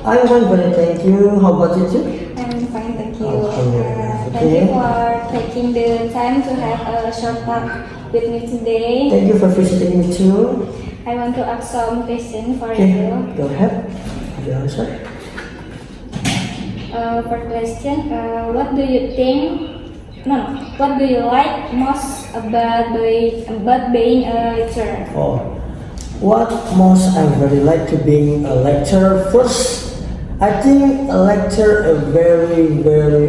I'm fine, buddy. Thank you. How about you too? I'm fine, thank you. Alhamdulillah. Thank you Okay. for taking the time to have a short talk with me today. Thank you for visiting me too. I want to ask some questions for Okay, you. go ahead. The answer. First question, what do you think? No, what do you like most about being a lecturer? Oh, what most I really like to being a lecturer. First, I think a lecturer a very.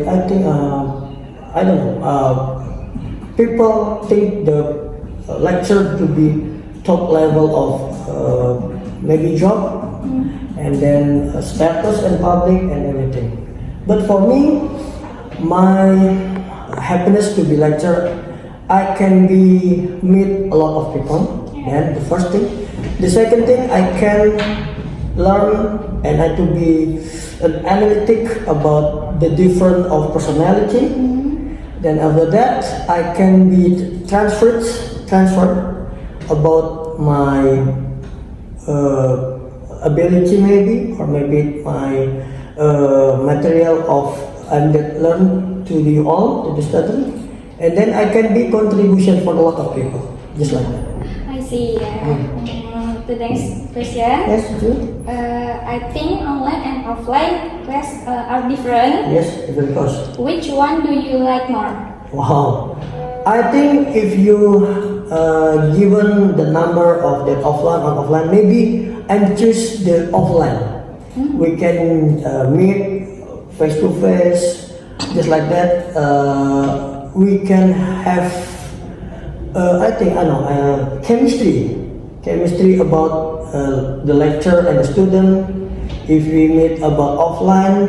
I don't know. People think the lecturer to be top level of maybe job and then status and public and everything. But for me, my happiness to be lecturer, I can be meet a lot of people. And the first thing, the second thing, I can learn and I to be an analytic about the different of personality. Then after that, I can be transferred about my ability maybe, or maybe my material of and that learn to you all to the student, and then I can be contribution for a lot of people, just like that. I see. The next question. Yes, true. I think online and offline class are different. Yes, very close. Which one do you like more? Wow. I think if you given the number of that offline, maybe I choose the offline. We can meet face to face, just like that. We can have, chemistry about the lecturer and the student. If we meet about offline,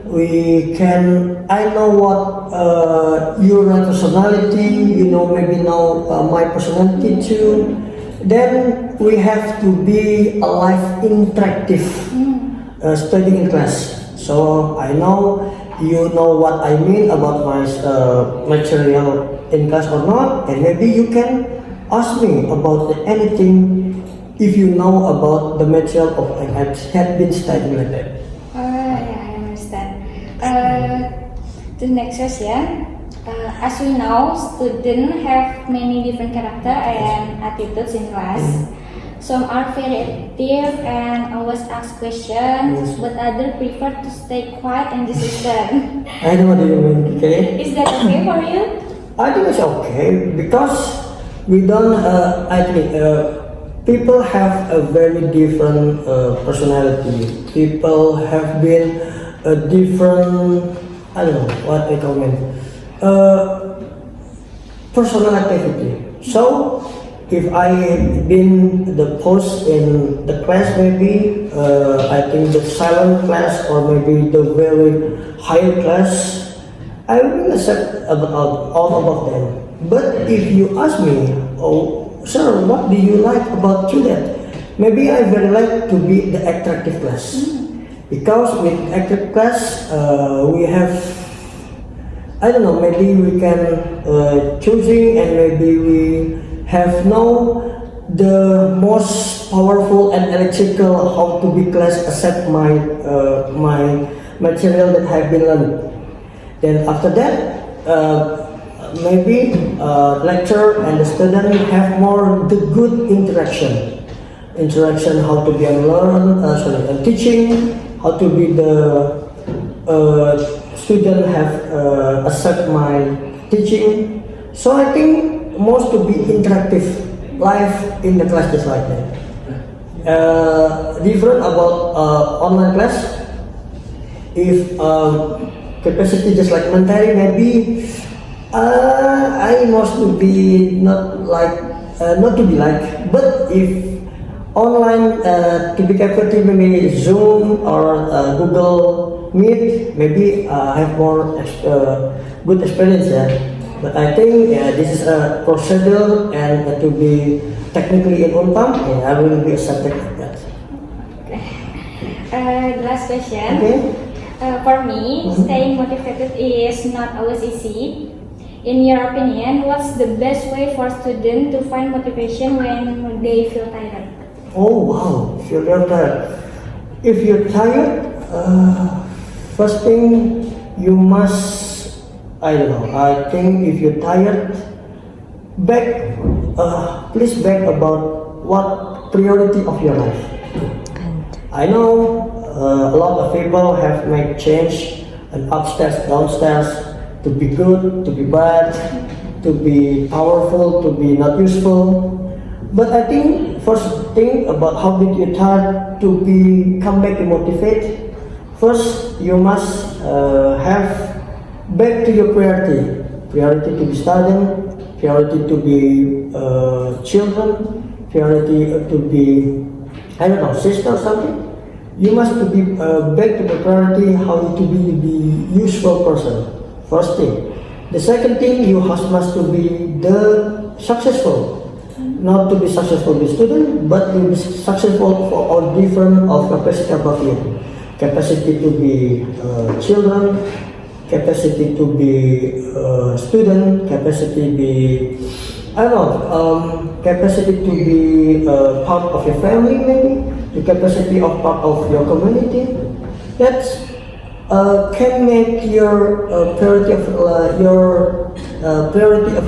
we can. I know what your personality. Maybe know my personality too. Then we have to be a live interactive studying in class. So I know you know what I mean about my material in class or not, and maybe you can ask me about anything if you know about the material of I had been studying like that. Yeah, I understand. The next question. As we know, students have many different character and attitudes in class. Some are very active and always ask questions, but others prefer to stay quiet and just listen. I know what you mean. Okay. Is that okay for you? I think it's okay because we don't. People have a very different personality. People have been a different. I don't know what I call it. Personal activity. So, if I been the post in the class, maybe I think the silent class or maybe the very higher class, I will accept about all about them. But if you ask me, oh sir, what do you like about that? Maybe I very like to be the attractive class because with active class we have. I don't know, maybe we can choosing and maybe we have now the most powerful and electrical how to be class accept my material that have been learned. Then after that, maybe lecturer and the student have more the good interaction how to be teaching, how to be the student have accept my teaching. So I think most to be interactive live in the class just like that. Different about online class. If capacity just like mentally, maybe I must to be not to be like. But if online to be capable, maybe Zoom or Google Meet, maybe I have more good experience. But I think this is a procedure and to be technically in Unpam, I will be accepted like that. The last question. Okay. For me, staying motivated is not always easy. In your opinion, what's the best way for students to find motivation when they feel tired? Oh wow, if you're tired, First thing, you must, I don't know, I think if you're tired, please back about what priority of your life. I know a lot of people have made change and upstairs, downstairs, to be good, to be bad, to be powerful, to be not useful. But I think first thing about how did you start to come back to motivate. First, you must have back to your priority. Priority to be studying, priority to be children, priority to be, I don't know, sister or something. You must to be back to the priority how to be the useful person. First thing. The second thing, you must to be the successful. Not to be successful the student, but to be successful for all different of capacity above you. Capacity to be children, capacity to be student, capacity be, I don't know, capacity to be part of your family maybe, the capacity of part of your community. That can make your priority of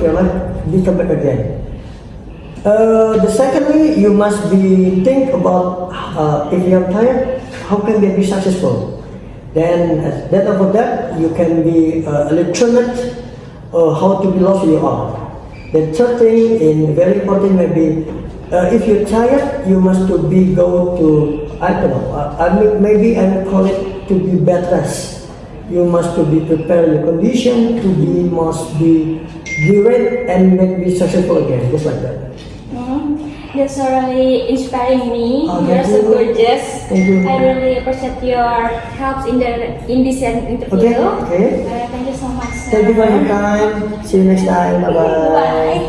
your life become back again. The secondly, you must be think about if you are tired, how can they be successful? Then after that, you can be electronic how to be lost you are. The third thing, in very important maybe, if you're tired, you must to be go to, I don't know, maybe I call it to be bed rest. You must to be prepare your condition to be must be great and make be successful again, just like that. That's really inspiring me. Oh, You're so gorgeous. Thank you. I really appreciate your help in this interview. Okay. Thank you so much. Thank you for your time. See you next time. Bye bye. Bye.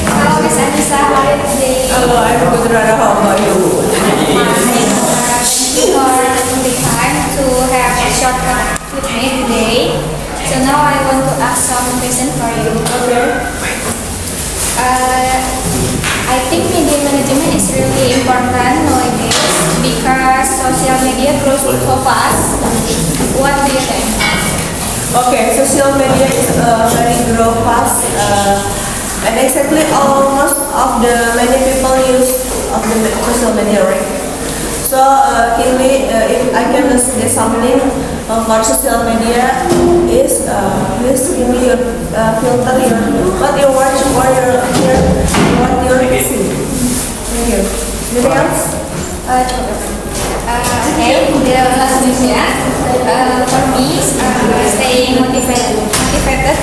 Hello, Miss Anissa. How are you today? Hello, I'm good, Rara. How about you? Thank you for taking the time to have a short talk with me today. So now I want to ask some questions for you. I think media management is really important nowadays because social media grows so fast. What do you think? Okay, social media is very grow fast, and exactly almost of the many people use of the social media, right? So, Kinley, if I can say something for social media is please give me your filter what you watch, what you hear, what you see. Thank you. Anything else? Okay, the last question. For me, staying motivated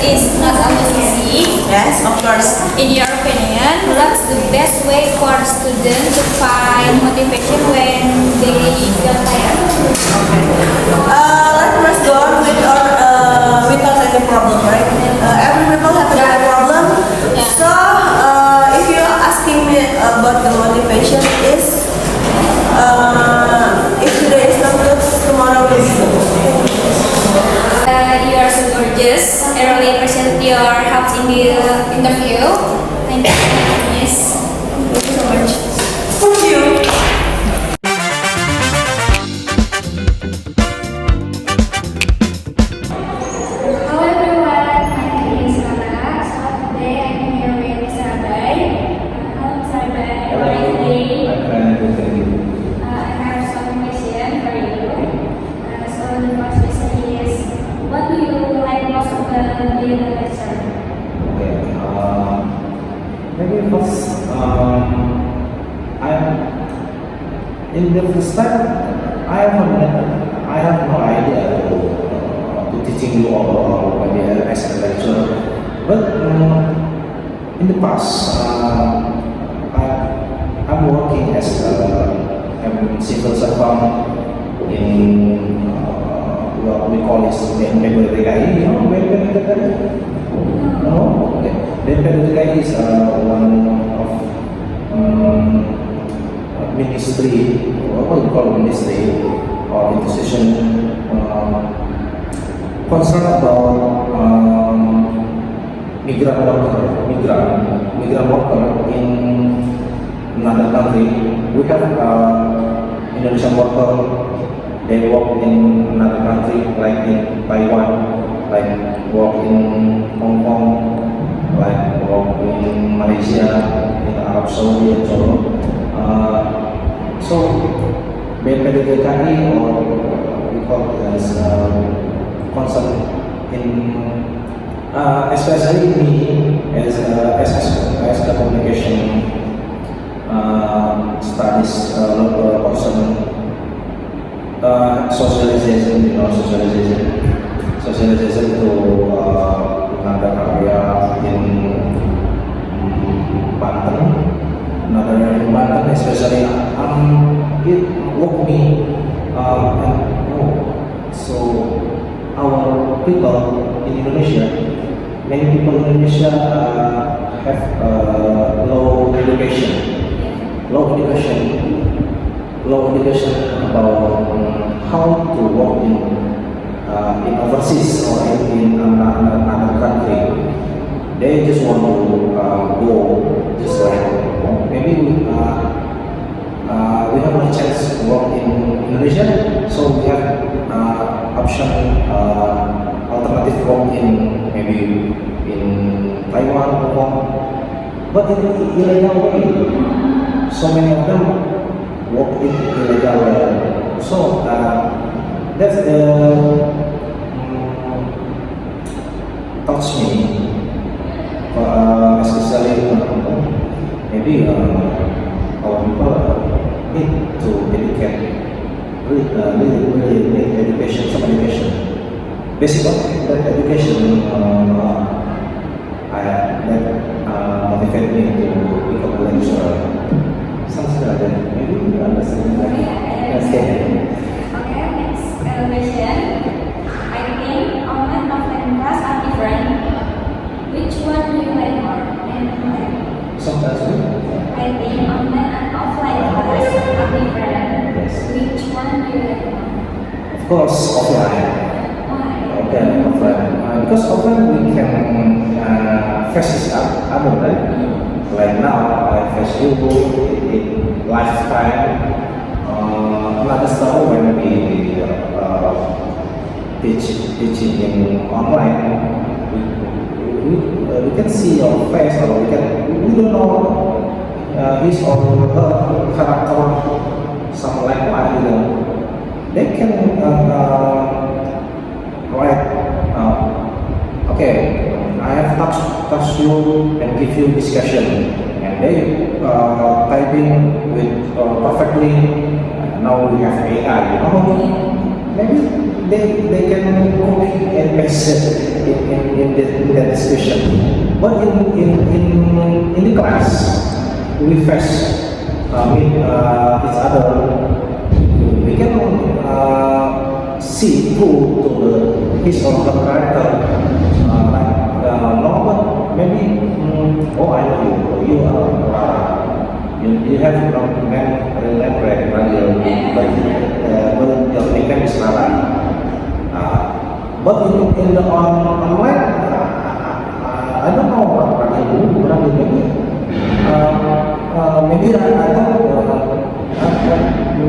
is not always easy. Yes, of course. In your opinion, what's the best way for students to find motivation when they feel tired? Let's go on with our without any problem, right? Every people have a problem. Yeah. So if you're asking me about the motivation is if today is not good, tomorrow will be good. You are so gorgeous. I really appreciate your help in the interview. Thank you, Miss. Thank you so much. Thank you. Hello everyone, my name is Nana. So today I'm here with Mr. Abai. Hello Mr. Abai, how are you today? I have some question for you. So the first question is, what do you like most of the lecture? Maybe first, in the first time, I have no idea to teaching you or maybe as a lecturer. But in the past, I'm working as a civil servant in what we call is BNP DKI. You know BNP DKI? No? Okay. BNP DKI is one of ministry, what we call ministry or institution concerned about migrant worker in another country. We have Indonesian worker. They work in another country, like in Taiwan, like work in Hong Kong, like work in Malaysia, in Arab Saudi, and so on. So BNPB DKI, or we call it as concern in especially me as a communication studies person, socialization to another area in Banten, especially it woke me so our people in Indonesia, many people in Indonesia have low education about how to work in overseas or in another country. They just want to go, just like maybe we have no chance to work in Indonesia, so we have option alternative work in maybe in Taiwan, Hong Kong, but in illegal way. So many of them work in illegal way. So that's touch me, especially maybe our people need to educate, really need education, some education, basic education. That motivate me to become a lecturer. Something like that. Maybe you understand that. Okay, next question. I think online and offline class are different. Which one do you like more? And Sometimes I think online and offline class are different. Yes. Which one do you like more? of course offline. Why? Okay, offline. Because offline we can face each other, right? Like now, I face you in lifetime. Another story when we teaching in online, we can see your face, or we don't know his or her character, something like that. You know, they can write. Okay, I have touched you and give you discussion, and they typing with perfectly. Now we have AI, you know. Maybe they can copy and paste in that discussion. But in the class, we first meet each other. We can see through to his or her character. No, but maybe I know you are you have not met language, but your nickname is Rara. But in the online, I don't know what you do, maybe I don't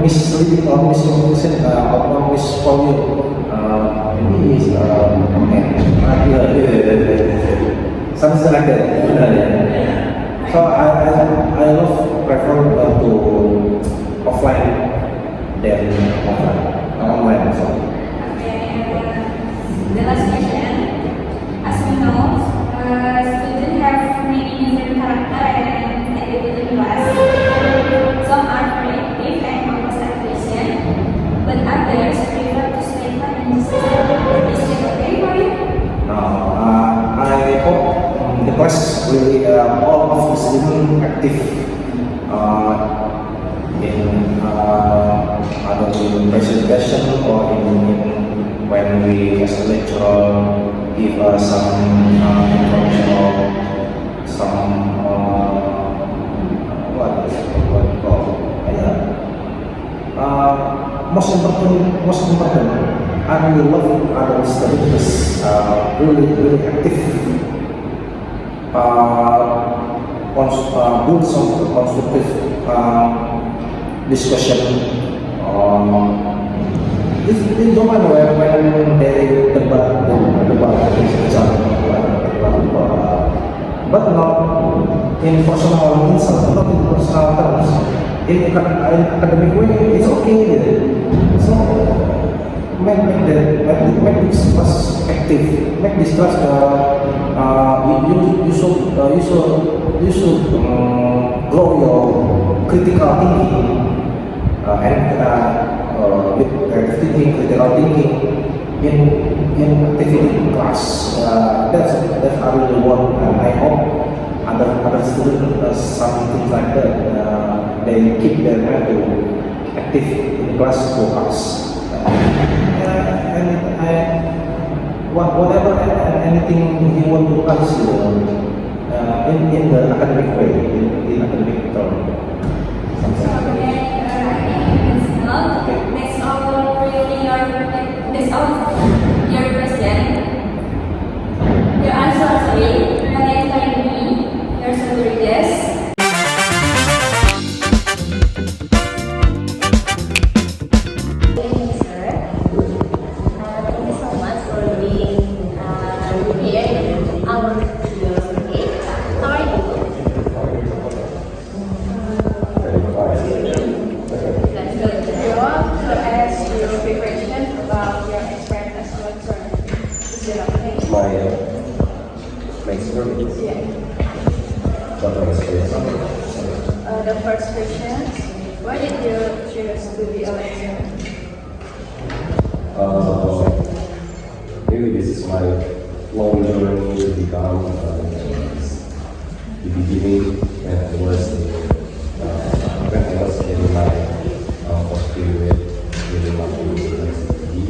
misleading or miscommunication or misquoting. Maybe is something like that. So I love prefer to offline than online. So. The last question. As we know, students have many different character and attitude in class. Some are creative and almost efficient, but others prefer to stay calm and disciplined. Is it okay for you? I hope the class will all of the students active in either in presentation or in when we as a lecturer give us some information or some what you call most important, I really love other students really active build some constructive discussion. This don't matter when they debat each other, but not in personal insult, not in personal terms. In academic way, it's okay. So make this class active, make this class you should grow your critical thinking with critical thinking in activity class. That's I really want, and I hope other students something like that. They keep their mind active in class focus. Whatever anything he want to ask in the academic way, in academic term. Next on your question. Your answer is A. Can I find B? Your answer is yes. My experience. What my experience? The first question, why did you choose to be a lecturer? Maybe this is my long journey to become the beginning when I was in my first period in my university.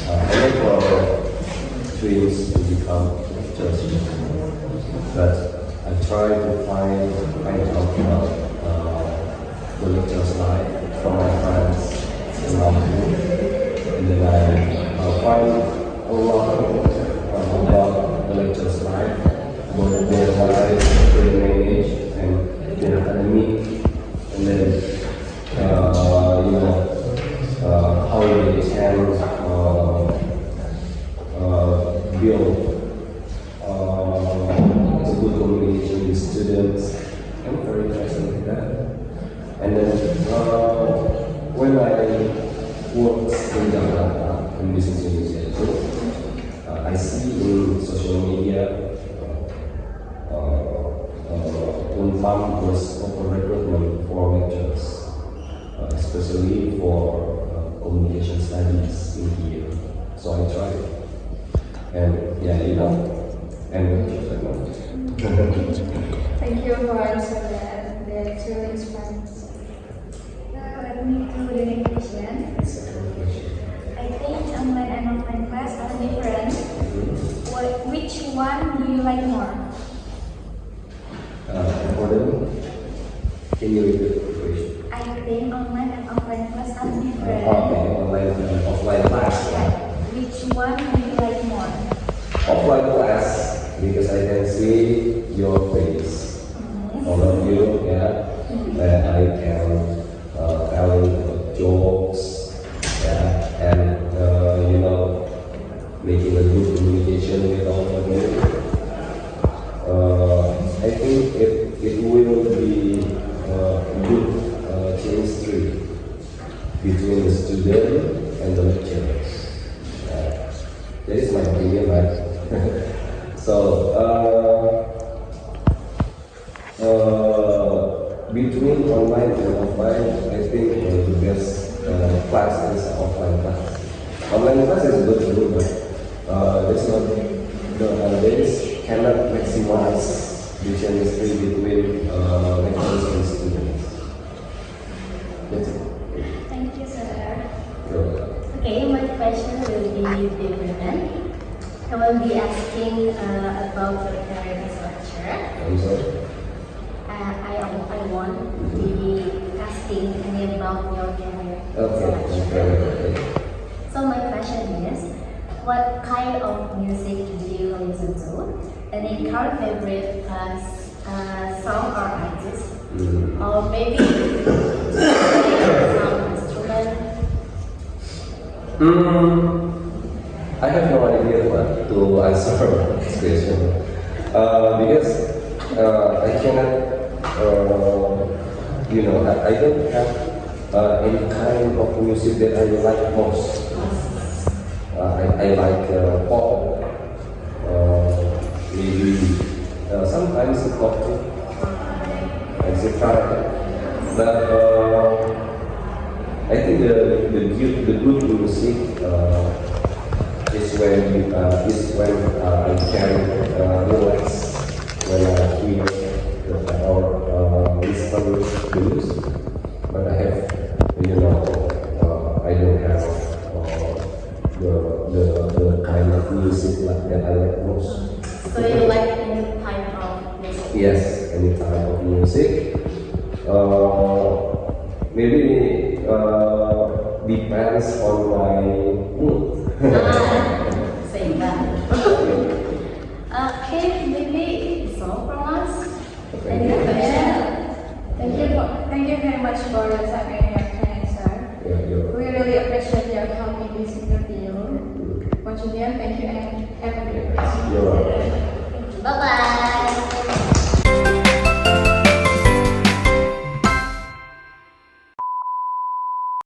I went for dreams to become lecturers, but I tried to find out about the lecturer's life from my friends around me, and then I find a lot about the lecturer's life, about their life, their lineage, and their academic, and then how they can build a good communication with students. I'm very interested in that. And then when I worked in Jakarta in business university, I see in social media Unpam was open recruitment for lecturers, especially for communication studies in here. So I tried, and and Thank you for answering that. That's really inspiring. Let me do the next question. I think online and offline class are different. Which one do you like more? Can you repeat the question? I think online and offline class are different. Online and offline class. Which one do you like more? Offline class, because I can see your face, all of you, and I can tell jokes, and making a good communication with all of you. I think it will be a good chemistry between the student and the lecturers. That is my opinion, right? So, between online and offline, I think the best class is offline class. Online class is good too, but this cannot maximize the chemistry between lecturers and students. That's it. Thank you, sir. You're welcome. Okay, my question will be different. I will be asking about your career as a lecturer. I'm sorry. I want to be asking any about your career as a lecturer. Okay. So my question is, what kind of music do you listen to? any current favorite song or artist? Mm. Or maybe some instrument? I have no idea what to answer this question because I cannot, I don't have any kind of music that I like most. I like pop, maybe sometimes pop, etc. But I think the good music is when I can relax when I hear or listen blues. But I have, I don't have the kind of music like that I like most. So you like any type of music? Yes, any type of music. Maybe depends on my mood. Same that. Okay, maybe it's all from us. Thank you. Thank you very much for sharing your kind sir. Yeah, We really appreciate your help in this interview. Once again, thank you and have a good day. you're welcome. Bye bye.